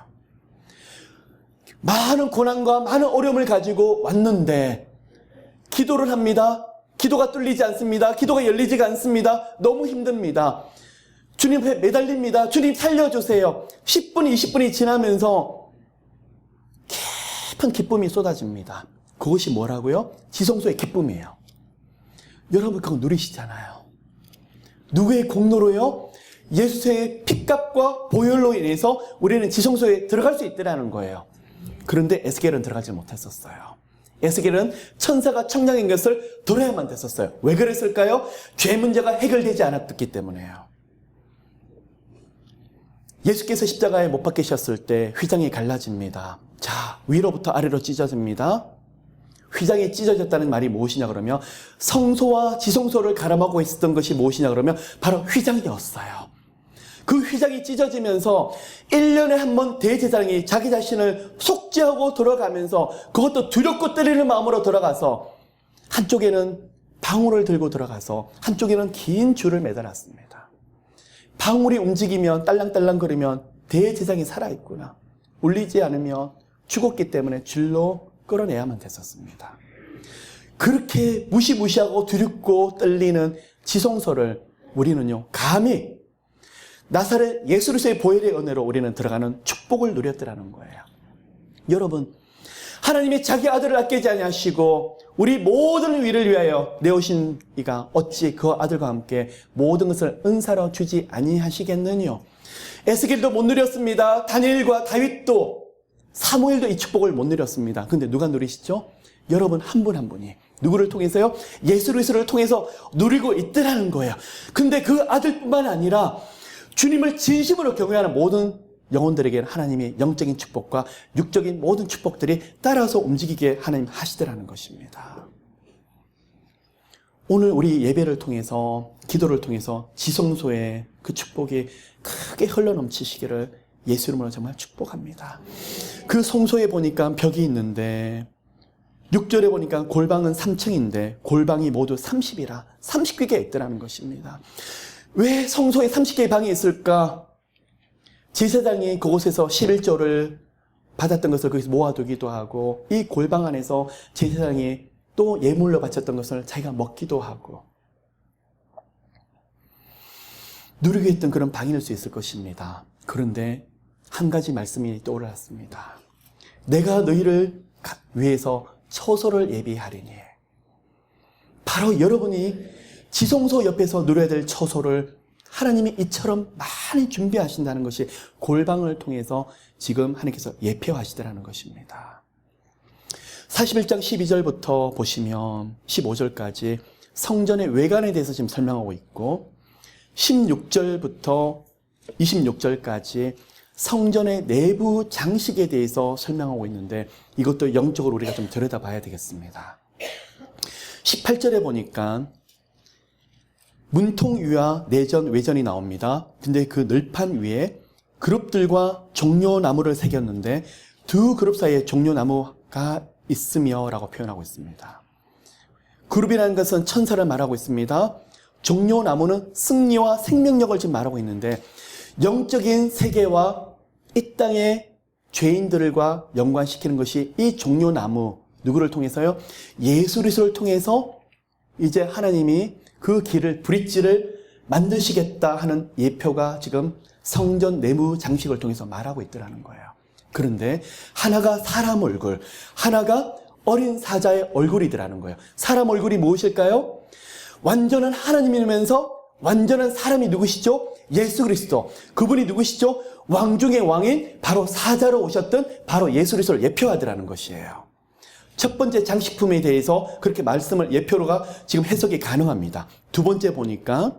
많은 고난과 많은 어려움을 가지고 왔는데 기도를 합니다. 기도가 뚫리지 않습니다. 기도가 열리지가 않습니다. 너무 힘듭니다. 주님 앞에 매달립니다. 주님 살려주세요. 10분, 20분이 지나면서 깊은 기쁨이 쏟아집니다. 그것이 뭐라고요? 지성소의 기쁨이에요. 여러분 그거 누리시잖아요. 누구의 공로로요? 예수의 피값과 보혈로 인해서 우리는 지성소에 들어갈 수 있다는 거예요. 그런데 에스겔은 들어가지 못했었어요. 에스겔은 천사가 청량인 것을 들어야만 됐었어요. 왜 그랬을까요? 죄 문제가 해결되지 않았기 때문에요. 예수께서 십자가에 못 박히셨을 때 휘장이 갈라집니다. 자, 위로부터 아래로 찢어집니다. 휘장이 찢어졌다는 말이 무엇이냐 그러면 성소와 지성소를 가름하고 있었던 것이 무엇이냐 그러면 바로 휘장이었어요. 그 휘장이 찢어지면서 1년에 한 번 대제사장이 자기 자신을 속죄하고 돌아가면서 그것도 두렵고 떨리는 마음으로 들어가서 한쪽에는 방울을 들고 들어가서 한쪽에는 긴 줄을 매달았습니다. 방울이 움직이면 딸랑딸랑거리면 대제사장이 살아있구나. 울리지 않으면 죽었기 때문에 줄로 끌어내야만 됐었습니다. 그렇게 무시무시하고 두렵고 떨리는 지성소를 우리는요 감히 나사렛 예수 그리스도의 보혈의 은혜로 우리는 들어가는 축복을 누렸더라는 거예요. 여러분, 하나님이 자기 아들을 아끼지 아니하시고 우리 모든 위를 위하여 내오신 이가 어찌 그 아들과 함께 모든 것을 은사로 주지 아니하시겠느냐. 에스겔도 못 누렸습니다. 다니엘과 다윗도 사무엘도 이 축복을 못 누렸습니다. 근데 누가 누리시죠? 여러분 한 분 한 분이. 누구를 통해서요? 예수 그리스도를 통해서 누리고 있더라는 거예요. 근데 그 아들뿐만 아니라 주님을 진심으로 경외하는 모든 영혼들에게는 하나님의 영적인 축복과 육적인 모든 축복들이 따라서 움직이게 하나님 하시더라는 것입니다. 오늘 우리 예배를 통해서 기도를 통해서 지성소의 그 축복이 크게 흘러넘치시기를 예수 이름으로 정말 축복합니다. 그 성소에 보니까 벽이 있는데 6절에 보니까 골방은 3층인데 골방이 모두 30이라 30개가 있더라는 것입니다. 왜 성소에 30개의 방이 있을까? 제사장이 그곳에서 11조를 받았던 것을 거기서 모아두기도 하고 이 골방 안에서 제사장이 또 예물로 바쳤던 것을 자기가 먹기도 하고 누리고 있던 그런 방일 수 있을 것입니다. 그런데 한 가지 말씀이 떠올랐습니다. 내가 너희를 위해서 처소를 예비하리니, 바로 여러분이 지성소 옆에서 누려야 될 처소를 하나님이 이처럼 많이 준비하신다는 것이 골방을 통해서 지금 하나님께서 예표하시더라는 것입니다. 41장 12절부터 보시면 15절까지 성전의 외관에 대해서 지금 설명하고 있고 16절부터 26절까지 성전의 내부 장식에 대해서 설명하고 있는데 이것도 영적으로 우리가 좀 들여다봐야 되겠습니다. 18절에 보니까 문통 위와 내전, 외전이 나옵니다. 근데 그 늘판 위에 그룹들과 종려나무를 새겼는데 두 그룹 사이에 종려나무가 있으며 라고 표현하고 있습니다. 그룹이라는 것은 천사를 말하고 있습니다. 종려나무는 승리와 생명력을 지금 말하고 있는데 영적인 세계와 이 땅의 죄인들과 연관시키는 것이 이 종려나무, 누구를 통해서요? 예수 그리스도를 통해서 이제 하나님이 그 길을, 브릿지를 만드시겠다 하는 예표가 지금 성전 내부 장식을 통해서 말하고 있더라는 거예요. 그런데 하나가 사람 얼굴, 하나가 어린 사자의 얼굴이더라는 거예요. 사람 얼굴이 무엇일까요? 완전한 하나님이면서 완전한 사람이 누구시죠? 예수 그리스도. 그분이 누구시죠? 왕 중의 왕인 바로 사자로 오셨던 바로 예수 그리스도를 예표하더라는 것이에요. 첫 번째 장식품에 대해서 그렇게 말씀을 예표로가 지금 해석이 가능합니다. 두 번째 보니까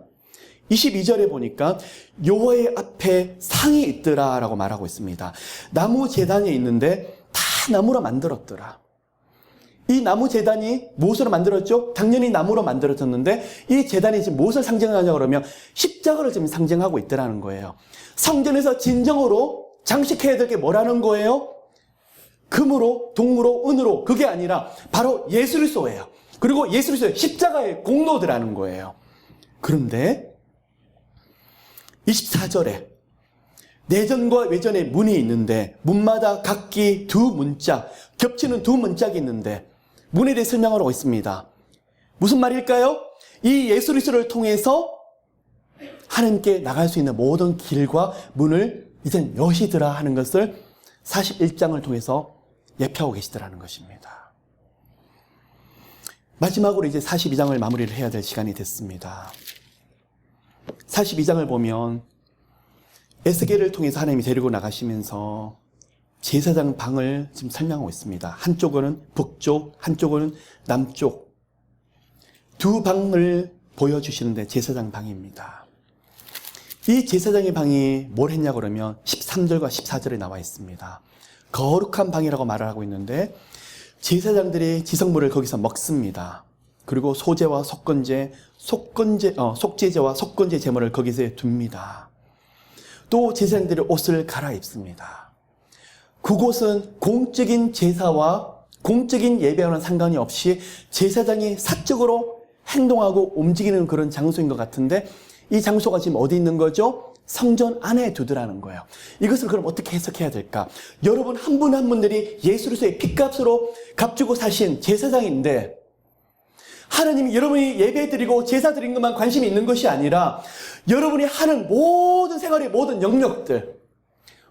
22절에 보니까 여호와의 앞에 상이 있더라 라고 말하고 있습니다. 나무 제단이 있는데 다 나무로 만들었더라. 이 나무 제단이 무엇으로 만들었죠? 당연히 나무로 만들어졌는데 이 제단이 지금 무엇을 상징하냐 그러면 십자가를 지금 상징하고 있더라는 거예요. 성전에서 진정으로 장식해야 될 게 뭐라는 거예요? 금으로, 동으로, 은으로. 그게 아니라 바로 예수 그리스도예요. 그리고 예수 그리스도의 십자가의 공로더라는 거예요. 그런데 24절에 내전과 외전의 문이 있는데 문마다 각기 두 문짝, 겹치는 두 문짝이 있는데 문에 대해 설명하고 있습니다. 무슨 말일까요? 이 예수 그리스도를 통해서 하나님께 나갈 수 있는 모든 길과 문을 이젠 여시더라 하는 것을 41장을 통해서 예표하고 계시더라는 것입니다. 마지막으로 이제 42장을 마무리를 해야 될 시간이 됐습니다. 42장을 보면 에스겔을 통해서 하나님이 데리고 나가시면서 제사장 방을 지금 설명하고 있습니다. 한쪽은 북쪽, 한쪽은 남쪽. 두 방을 보여주시는데 제사장 방입니다. 이 제사장의 방이 뭘 했냐 그러면 13절과 14절에 나와 있습니다. 거룩한 방이라고 말을 하고 있는데 제사장들이 지성물을 거기서 먹습니다. 그리고 소제와 속건제, 속제제와 속건제 제물을 거기서 둡니다. 또 제사장들이 옷을 갈아입습니다. 그곳은 공적인 제사와 공적인 예배와는 상관이 없이 제사장이 사적으로 행동하고 움직이는 그런 장소인 것 같은데 이 장소가 지금 어디 있는 거죠? 성전 안에 두더라는 거예요. 이것을 그럼 어떻게 해석해야 될까? 여러분 한 분 한 분들이 예수 그리스도의 핏값으로 값주고 사신 제사장인데 하나님이 여러분이 예배드리고 제사 드린 것만 관심이 있는 것이 아니라 여러분이 하는 모든 생활의 모든 영역들,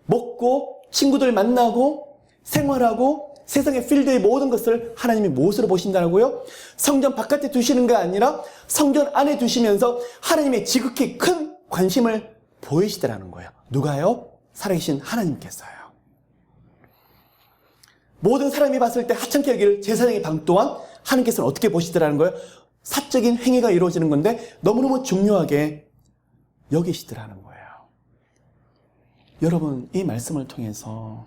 먹고 친구들 만나고 생활하고 세상의 필드의 모든 것을 하나님이 무엇으로 보신다고요? 성전 바깥에 두시는 게 아니라 성전 안에 두시면서 하나님의 지극히 큰 관심을 보이시더라는 거예요. 누가요? 살아계신 하나님께서요. 모든 사람이 봤을 때 하찮게 여길 제사장의 방 또한 하나님께서는 어떻게 보시더라는 거예요? 사적인 행위가 이루어지는 건데 너무너무 중요하게 여기시더라는 거예요. 여러분 이 말씀을 통해서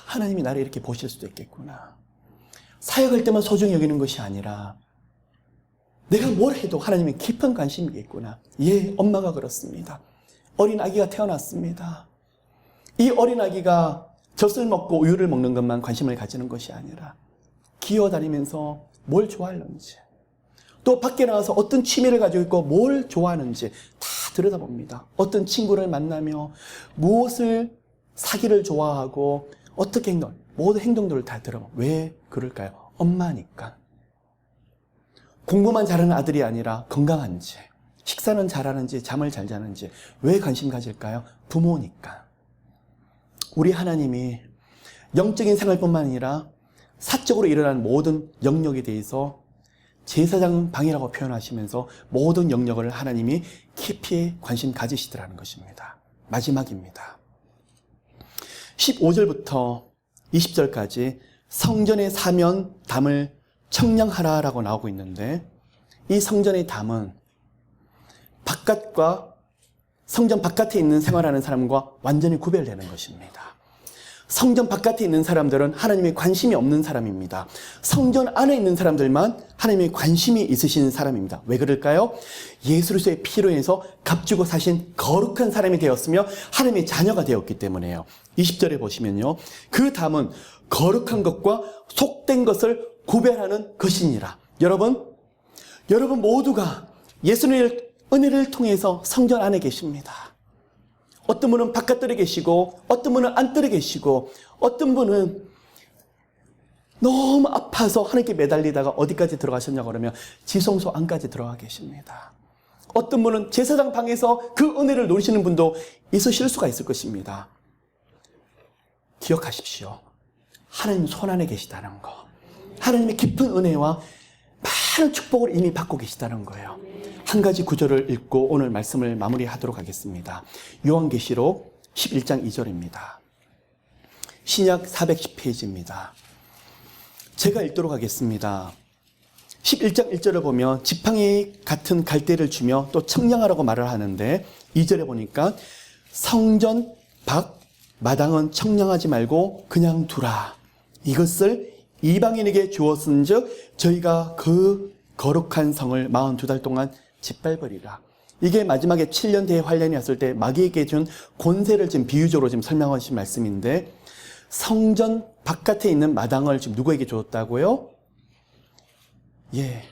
하나님이 나를 이렇게 보실 수도 있겠구나. 사역할 때만 소중히 여기는 것이 아니라 내가 뭘 해도 하나님이 깊은 관심이 있구나. 예, 엄마가 그렇습니다. 어린 아기가 태어났습니다. 이 어린 아기가 젖을 먹고 우유를 먹는 것만 관심을 가지는 것이 아니라 기어다니면서 뭘 좋아하는지, 또 밖에 나가서 어떤 취미를 가지고 있고 뭘 좋아하는지 다 들여다봅니다. 어떤 친구를 만나며 무엇을 사기를 좋아하고 어떻게 모든 행동들을 다 들어봐. 왜 그럴까요? 엄마니까. 공부만 잘하는 아들이 아니라 건강한지, 식사는 잘하는지, 잠을 잘 자는지 왜 관심 가질까요? 부모니까. 우리 하나님이 영적인 생활뿐만 아니라 사적으로 일어나는 모든 영역에 대해서 제사장 방이라고 표현하시면서 모든 영역을 하나님이 깊이 관심 가지시더라는 것입니다. 마지막입니다. 15절부터 20절까지 성전의 사면 담을 청량하라라고 나오고 있는데, 이 성전의 담은 바깥과 성전 바깥에 있는 생활하는 사람과 완전히 구별되는 것입니다. 성전 바깥에 있는 사람들은 하나님의 관심이 없는 사람입니다. 성전 안에 있는 사람들만 하나님의 관심이 있으신 사람입니다. 왜 그럴까요? 예수 그리스도의 피로 인해서 값주고 사신 거룩한 사람이 되었으며 하나님의 자녀가 되었기 때문에요. 20절에 보시면요, 그 담은 거룩한 것과 속된 것을 구별하는 것이니라. 여러분 모두가 예수님의 은혜를 통해서 성전 안에 계십니다. 어떤 분은 바깥들에 계시고, 어떤 분은 안뜰에 계시고, 어떤 분은 너무 아파서 하나님께 매달리다가 어디까지 들어가셨냐고 그러면 지성소 안까지 들어가 계십니다. 어떤 분은 제사장 방에서 그 은혜를 누리시는 분도 있으실 수가 있을 것입니다. 기억하십시오. 하나님 손 안에 계시다는 거. 하나님의 깊은 은혜와 많은 축복을 이미 받고 계시다는 거예요. 한 가지 구절을 읽고 오늘 말씀을 마무리하도록 하겠습니다. 요한계시록 11장 2절입니다. 신약 410페이지입니다. 제가 읽도록 하겠습니다. 11장 1절을 보면 지팡이 같은 갈대를 주며 또 청량하라고 말을 하는데, 2절에 보니까 성전 밖 마당은 청량하지 말고 그냥 두라. 이것을 이방인에게 주었은즉 저희가 그 거룩한 성을 42달 동안 짓밟으리라. 이게 마지막에 7년 대환란이 왔을 때 마귀에게 준 권세를 지금 비유적으로 지금 설명하신 말씀인데, 성전 바깥에 있는 마당을 지금 누구에게 주었다고요? 예,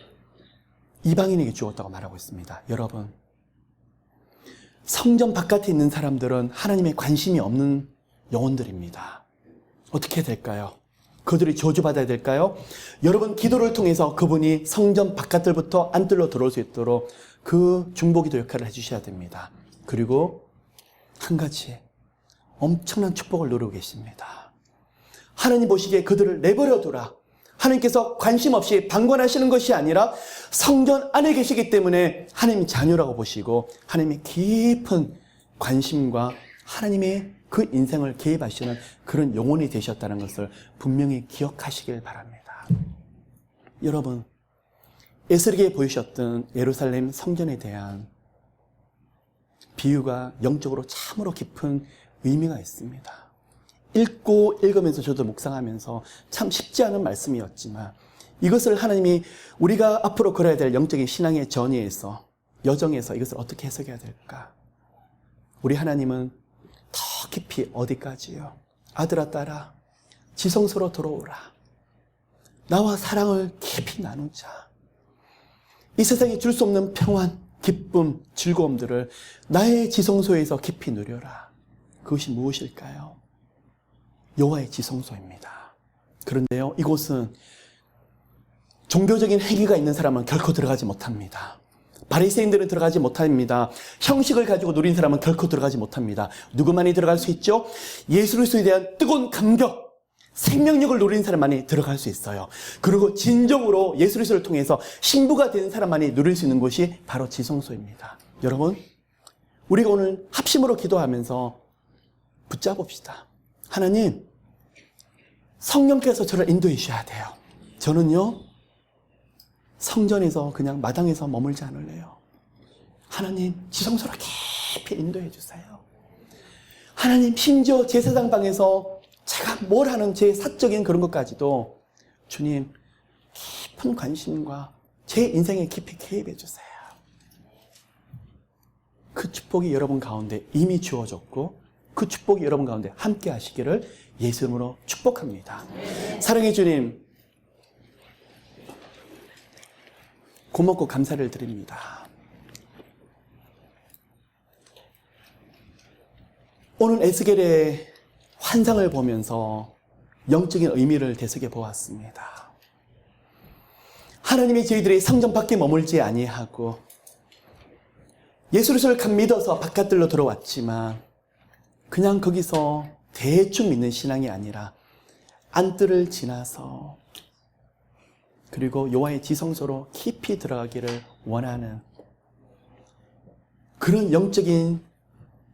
이방인에게 주었다고 말하고 있습니다. 여러분, 성전 바깥에 있는 사람들은 하나님의 관심이 없는 영혼들입니다. 어떻게 해야 될까요? 그들이 저주받아야 될까요? 여러분, 기도를 통해서 그분이 성전 바깥들부터 안뜰로 들어올 수 있도록 그 중보기도 역할을 해주셔야 됩니다. 그리고 한 가지, 엄청난 축복을 누리고 계십니다. 하나님 보시기에 그들을 내버려 두라. 하나님께서 관심 없이 방관하시는 것이 아니라 성전 안에 계시기 때문에 하나님이 자녀라고 보시고 하나님의 깊은 관심과 하나님의 그 인생을 개입하시는 그런 영혼이 되셨다는 것을 분명히 기억하시길 바랍니다. 여러분, 에스겔에게 보이셨던 예루살렘 성전에 대한 비유가 영적으로 참으로 깊은 의미가 있습니다. 읽고 읽으면서 저도 묵상하면서 참 쉽지 않은 말씀이었지만, 이것을 하나님이 우리가 앞으로 걸어야 될 영적인 신앙의 전의에서, 여정에서 이것을 어떻게 해석해야 될까? 우리 하나님은 더 깊이 어디까지요? 아들아 딸아, 지성소로 들어오라. 나와 사랑을 깊이 나누자. 이 세상에 줄 수 없는 평안, 기쁨, 즐거움들을 나의 지성소에서 깊이 누려라. 그것이 무엇일까요? 여호와의 지성소입니다. 그런데요, 이곳은 종교적인 행위가 있는 사람은 결코 들어가지 못합니다. 바리새인들은 들어가지 못합니다. 형식을 가지고 누린 사람은 결코 들어가지 못합니다. 누구만이 들어갈 수 있죠? 예수 그리스도에 대한 뜨거운 감격, 생명력을 누린 사람만이 들어갈 수 있어요. 그리고 진정으로 예수 그리스도를 통해서 신부가 된 사람만이 누릴 수 있는 곳이 바로 지성소입니다. 여러분, 우리가 오늘 합심으로 기도하면서 붙잡읍시다. 하나님, 성령께서 저를 인도해 주셔야 돼요. 저는요, 성전에서 그냥 마당에서 머물지 않을래요. 하나님, 지성소로 깊이 인도해 주세요. 하나님, 심지어 제사장 방에서 제가 뭘 하는 제 사적인 그런 것까지도 주님, 깊은 관심과 제 인생에 깊이 개입해 주세요. 그 축복이 여러분 가운데 이미 주어졌고 그 축복이 여러분 가운데 함께 하시기를 예수 이름으로 축복합니다. 사랑해 주님, 고맙고 감사를 드립니다. 오늘 에스겔의 환상을 보면서 영적인 의미를 되새겨 보았습니다. 하나님이 저희들이 성전 밖에 머물지 아니하고 예수 그리스도를 간 믿어서 바깥들로 들어왔지만 그냥 거기서 대충 믿는 신앙이 아니라 안뜰을 지나서 그리고 여호와의 지성소로 깊이 들어가기를 원하는 그런 영적인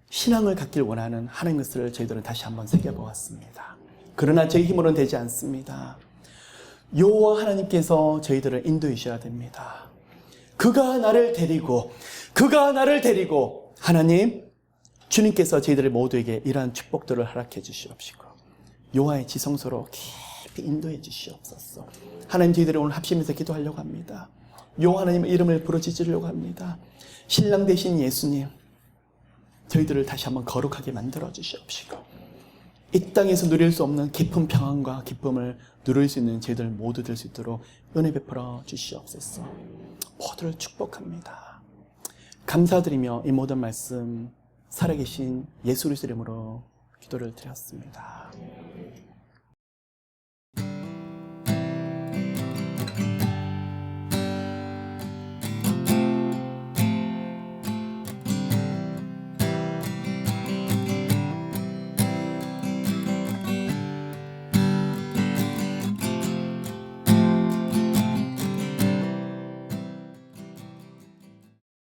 신앙을 갖길 원하는 하나님 것을 저희들은 다시 한번 새겨보았습니다. 그러나 저희 힘으로는 되지 않습니다. 여호와 하나님께서 저희들을 인도해 주셔야 됩니다. 그가 나를 데리고 하나님 주님께서 저희들 모두에게 이러한 축복들을 허락해 주시옵시고 여호와의 지성소로 깊이 인도해 주시옵소서. 하나님, 저희들이 오늘 합심해서 기도하려고 합니다. 여호와 하나님의 이름을 부르짖으려고 합니다. 신랑 되신 예수님, 저희들을 다시 한번 거룩하게 만들어 주시옵시고 이 땅에서 누릴 수 없는 깊은 평안과 기쁨을 누릴 수 있는 저희들 모두 될 수 있도록 은혜 베풀어 주시옵소서. 모두를 축복합니다. 감사드리며 이 모든 말씀 살아계신 예수 그리스도 이름으로 기도를 드렸습니다.